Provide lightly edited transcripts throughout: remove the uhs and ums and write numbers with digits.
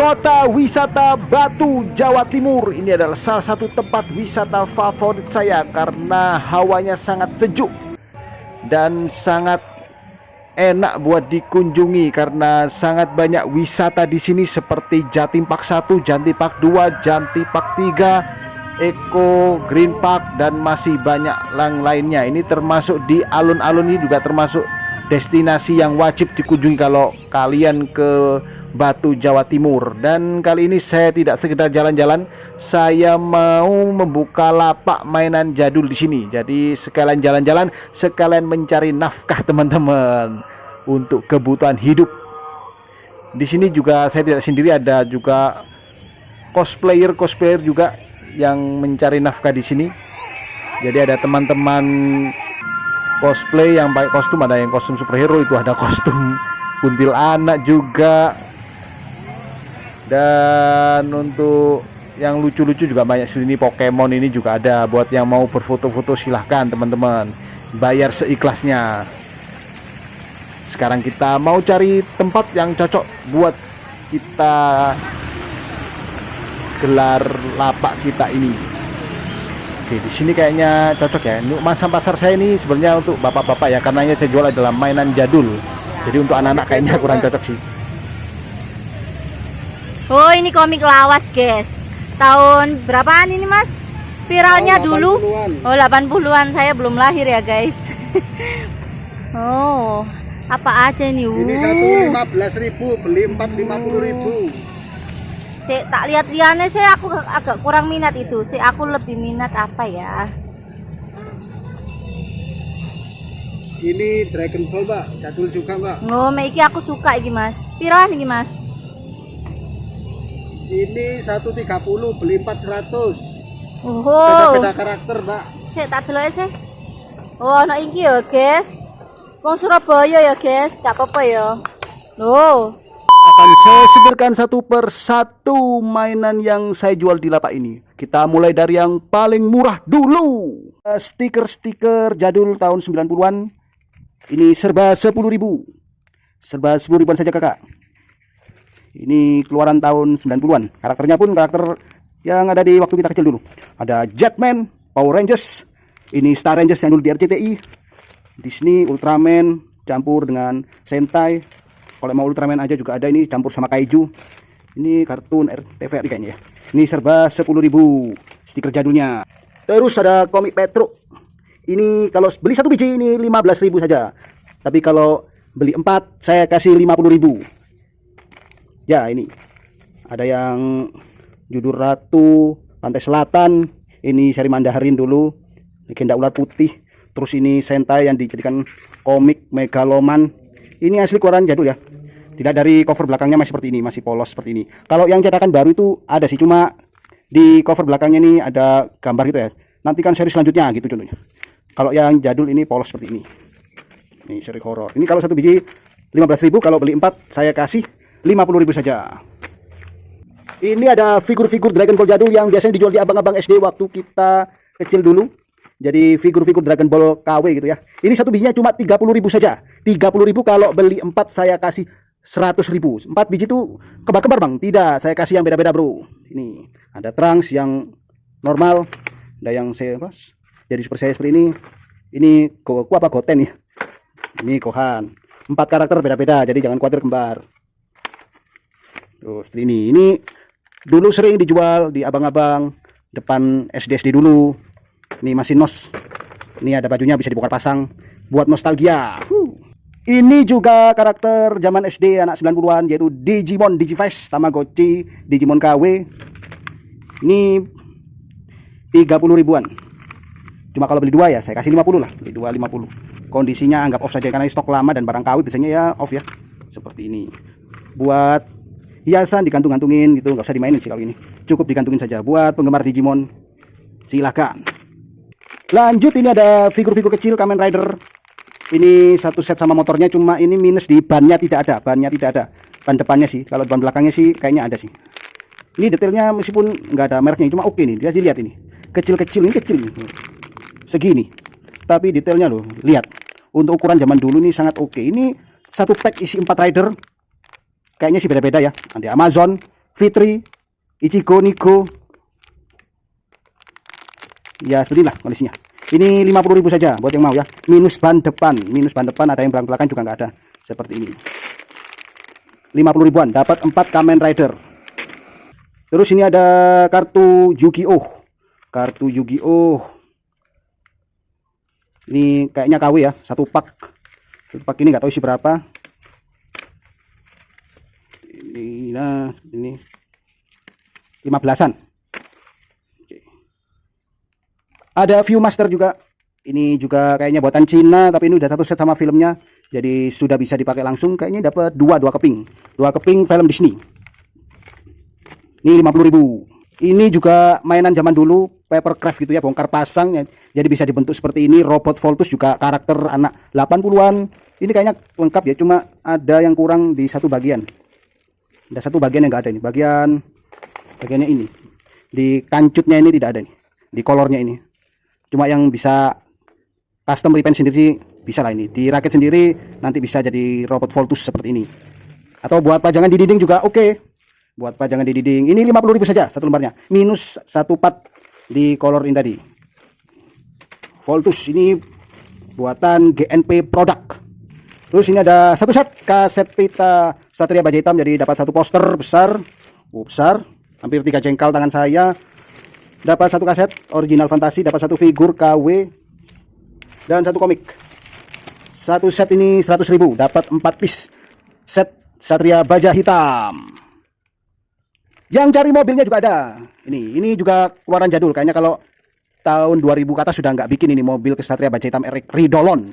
Kota wisata Batu, Jawa Timur. Ini adalah salah satu tempat wisata favorit saya karena hawanya sangat sejuk dan sangat enak buat dikunjungi karena sangat banyak wisata di sini seperti Jatim Park 1, Jatim Park 2, Jatim Park 3, Eco Green Park dan masih banyak lainnya. Ini termasuk di alun-alun, ini juga termasuk destinasi yang wajib dikunjungi kalau kalian ke Batu, Jawa Timur. Dan kali ini saya tidak sekedar jalan-jalan, saya mau membuka lapak mainan jadul di sini. Jadi sekalian jalan-jalan, sekalian mencari nafkah teman-teman untuk kebutuhan hidup. Di sini juga saya tidak sendiri, ada juga cosplayer juga yang mencari nafkah di sini. Jadi ada teman-teman cosplay yang pakai kostum, ada yang kostum superhero, itu ada kostum kuntilanak juga. Dan untuk yang lucu-lucu juga banyak sini, Pokemon ini juga ada. Buat yang mau berfoto-foto silahkan teman-teman, bayar seikhlasnya. Sekarang kita mau cari tempat yang cocok buat kita gelar lapak kita ini. Oke, di sini kayaknya cocok ya. Untuk masa pasar saya ini sebenarnya untuk bapak-bapak ya, karena saya jual adalah mainan jadul. Jadi untuk anak-anak kayaknya kurang cocok sih. Oh, ini komik lawas, guys. Tahun berapaan ini, Mas? Viralnya dulu. Oh, 80-an. Saya belum lahir ya, guys. Oh, apa aja ini? Ini satu 15.000, beli 4 50.000. Cek, tak lihat-lihatnya sih aku agak kurang minat itu. Sih aku lebih minat apa ya? Ini Dragon Ball, Mbak. Jadul juga, Mbak. Oh, iki aku suka iki, Mas. Piroan iki, Mas? Ini 130, beli 400. Oh. Beda-beda karakter, Mbak. Sik tak delok sih. Oh, ana iki ya, guys. Wong Surabaya ya, guys. Gak apa-apa ya. Loh. Akan saya sebutkan satu per satu mainan yang saya jual di lapak ini. Kita mulai dari yang paling murah dulu. Stiker-stiker jadul tahun 90-an. Ini serba 10.000. Serba 10.000-an saja, Kakak. Ini keluaran tahun 90-an. Karakternya pun karakter yang ada di waktu kita kecil dulu. Ada Jetman, Power Rangers. Ini Star Rangers yang dulu di RCTI. Disney, Ultraman campur dengan Sentai. Kalau mau Ultraman aja juga ada, ini campur sama Kaiju. Ini kartun RTVRI kayaknya ya. Ini serba 10.000 stiker jadulnya. Terus ada komik Petro. Ini kalau beli satu biji ini 15.000 saja. Tapi kalau beli 4 saya kasih 50.000. Ya, ini ada yang Judul Ratu, Pantai Selatan. Ini seri Mandarin dulu, Legenda Ular Putih. Terus ini Sentai yang dijadikan komik Megaloman. Ini asli keluaran jadul ya. Tidak dari cover belakangnya masih seperti ini, masih polos seperti ini. Kalau yang cetakan baru itu ada sih, cuma di cover belakangnya ini ada gambar gitu ya. Nanti kan seri selanjutnya gitu contohnya. Kalau yang jadul ini polos seperti ini. Ini seri horor. Ini kalau satu biji 15.000, kalau beli 4 saya kasih 50.000 saja. Ini ada figur-figur Dragon Ball jadul yang biasanya dijual di abang-abang SD waktu kita kecil dulu. Jadi figur-figur Dragon Ball KW gitu ya. Ini satu bijinya cuma 30.000 saja. 30.000, kalau beli 4 saya kasih 100.000. 4 biji itu kembar-kembar, Bang. Tidak, saya kasih yang beda-beda, Bro. Ini ada Trunks yang normal, ada yang saya jadi super saya seperti ini. Ini Goku apa Goten ya. Ini Gohan. 4 karakter beda-beda, jadi jangan khawatir kembar. Tuh, seperti ini. Ini dulu sering dijual di abang-abang depan SD dulu. Ini masih nos. Ini ada bajunya, bisa dibongkar pasang buat nostalgia. Ini juga karakter zaman SD anak 90-an, yaitu Digimon, Digivice, Tamagotchi, Digimon KW. Ini 30.000-an. Cuma kalau beli 2 ya saya kasih 50 lah. Beli 2 50. Kondisinya anggap off saja karena stok lama dan barang KW biasanya ya off ya. Seperti ini. Buat hiasan digantung-gantungin gitu, nggak usah dimainin sih kalau ini. Cukup digantungin saja. Buat penggemar Digimon silakan. Lanjut, ini ada figur-figur kecil Kamen Rider. Ini satu set sama motornya, cuma ini minus di bannya tidak ada. Bannya tidak ada. Ban depannya sih, kalau ban belakangnya sih kayaknya ada sih. Ini detailnya meskipun nggak ada mereknya, cuma oke nih. Dia lihat ini. Kecil-kecil, ini kecil nih. Segini. Tapi detailnya loh, lihat. Untuk ukuran zaman dulu nih sangat oke. Ini satu pack isi 4 rider. Kayaknya sih beda-beda ya. Ada Amazon, Fitri, Ichigo, Nigo. Ya seperti inilah kondisinya. Ini 50.000 saja buat yang mau ya. Minus ban depan, ada yang belakang juga nggak ada. Seperti ini. 50.000-an dapat 4 Kamen Rider. Terus ini ada kartu Yu-Gi-Oh. Kartu Yu-Gi-Oh. Ini kayaknya KW ya, satu pak. Satu pak ini nggak tahu isi berapa. Ini 15-an. Ada Viewmaster juga. Ini juga kayaknya buatan Cina, tapi ini udah satu set sama filmnya. Jadi sudah bisa dipakai langsung. Kayaknya dapat dua keping. Dua keping film Disney. Ini 50.000. Ini juga mainan zaman dulu, papercraft gitu ya, bongkar pasang ya. Jadi bisa dibentuk seperti ini. Robot Voltus juga karakter anak 80-an. Ini kayaknya lengkap ya, cuma ada yang kurang di satu bagian. Ada satu bagian yang enggak ada ini. Bagiannya ini. Di kancutnya ini tidak ada nih. Di kolornya ini. Cuma yang bisa custom repaint sendiri bisa lah ini. Dirakit sendiri nanti bisa jadi robot Voltus seperti ini. Atau buat pajangan di dinding juga oke. Buat pajangan di dinding. Ini 50.000 saja satu lembarnya. Minus satu part di color ini tadi. Voltus ini buatan GNP produk. Terus ini ada satu set kaset pita Satria Baja Hitam. Jadi dapat satu poster besar. Besar. Hampir 3 jengkal tangan saya. Dapat satu kaset original fantasi, dapat satu figur KW dan satu komik. Satu set ini 100.000, dapat 4 piece set Satria Baja Hitam. Yang cari mobilnya juga ada. Ini juga keluaran jadul. Kayaknya kalau tahun 2000 ke atas sudah nggak bikin ini mobil Satria Baja Hitam Ridolon.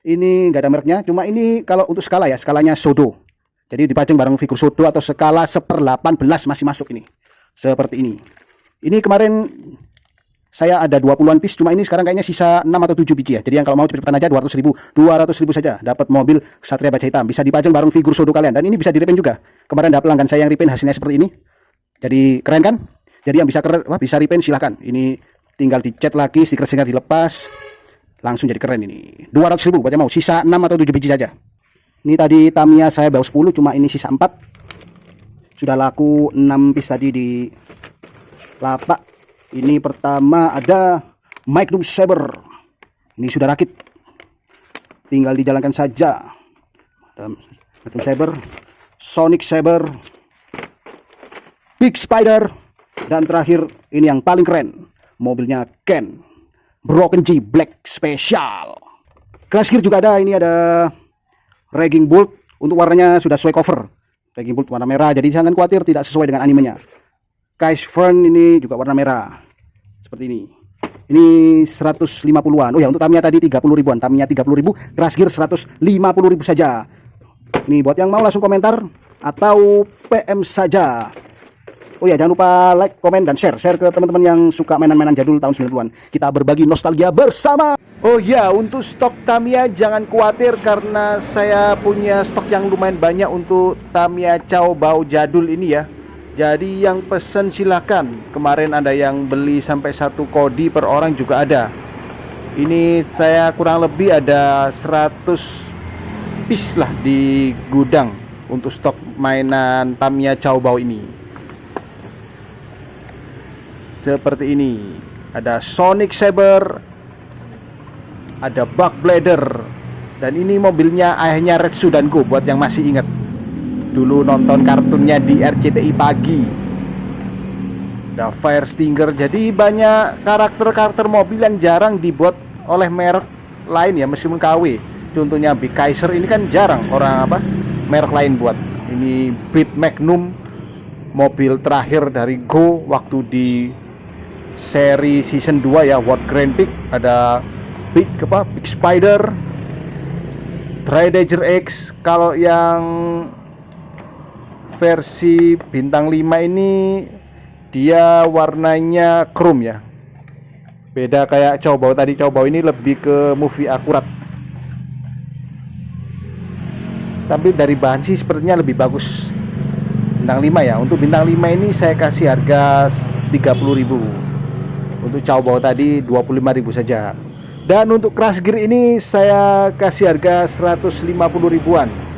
Ini nggak ada mereknya. Cuma ini kalau untuk skala ya, skalanya Sodo. Jadi dipajang bareng figur Sodo atau skala 1/18 masih masuk ini. Seperti ini. Ini kemarin saya ada 20-an piece, cuma ini sekarang kayaknya sisa 6 atau 7 biji ya. Jadi yang kalau mau cepet-cepetan aja 200.000 saja dapat mobil Satria Baja Hitam. Bisa dipajang bareng figur Sodo kalian, dan ini bisa direpaint juga. Kemarin ada pelanggan saya yang repaint, hasilnya seperti ini. Jadi keren kan? Jadi yang bisa bisa repaint silahkan. Ini tinggal dicat lagi, stiker-stiker dilepas, langsung jadi keren ini. 200.000 buat yang mau, sisa 6 atau 7 biji saja. Ini tadi Tamiya saya bawa 10, cuma ini sisa 4. Sudah laku 6 piece tadi di lapak. Ini pertama ada Magnum Saber. Ini sudah rakit, tinggal dijalankan saja. Ada Magnum Saber, Sonic Saber, Big Spider, dan terakhir ini yang paling keren, mobilnya Ken Broken G Black Special. Crash Gear juga ada. Ini ada Raging Bolt, untuk warnanya sudah sesuai cover. Raging Bolt warna merah, jadi jangan khawatir tidak sesuai dengan animenya. Kaisfern ini juga warna merah seperti ini. Ini 150-an. Oh ya, untuk Tamiya tadi 30.000-an. Tamiya 30.000, Crash Gear 150.000 saja. Ini buat yang mau langsung komentar atau PM saja. Oh ya, jangan lupa like, komen, dan share ke teman-teman yang suka mainan-mainan jadul tahun 90-an. Kita berbagi nostalgia bersama. Oh ya, untuk stok Tamiya jangan khawatir karena saya punya stok yang lumayan banyak untuk Tamiya Chow Bao jadul ini ya. Jadi yang pesen silahkan. Kemarin ada yang beli sampai 1 kodi per orang juga ada. Ini saya kurang lebih ada 100 piece lah di gudang untuk stok mainan Tamiya Chow Bao ini. Seperti ini. Ada Sonic Saber, ada Bug Blader, dan ini mobilnya ayahnya Retsu dan Go buat yang masih ingat. Dulu nonton kartunnya di RCTI pagi. Ada Fire Stinger. Jadi banyak karakter-karakter mobil yang jarang dibuat oleh merek lain ya, meskipun KW. Contohnya Big Kaiser ini kan jarang orang merek lain buat. Ini Beat Magnum, mobil terakhir dari Go waktu di seri season 2 ya, World Grand Prix. Ada Big Spider, Tridager X. Kalau yang versi bintang 5 ini dia warnanya chrome ya. Beda kayak Chow Bao tadi. Chow Bao ini lebih ke movie akurat. Tapi dari bahan sih sepertinya lebih bagus bintang 5 ya. Untuk bintang 5 ini saya kasih harga 30.000. Untuk Chow Bao tadi 25.000 saja. Dan untuk Crash Gear ini saya kasih harga 150.000-an.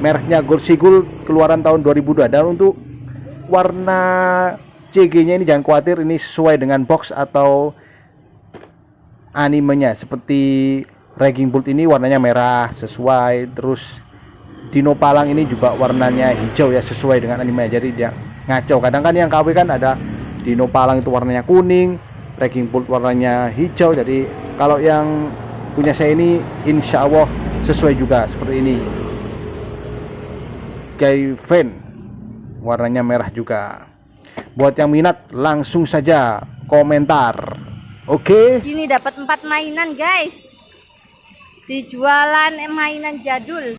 Mereknya Gold Sigul, keluaran tahun 2002. Dan untuk warna CG-nya ini jangan khawatir, ini sesuai dengan box atau animenya. Seperti Raging Bull ini warnanya merah sesuai, terus Dino Palang ini juga warnanya hijau ya, sesuai dengan anime. Jadi dia ngaco. Kadang kan yang KW kan ada Dino Palang itu warnanya kuning, Raging Bull warnanya hijau. Jadi kalau yang punya saya ini insya Allah sesuai juga seperti ini. Gayven warnanya merah juga. Buat yang minat langsung saja komentar. Oke. Ini dapat 4 mainan guys. Dijualan mainan jadul.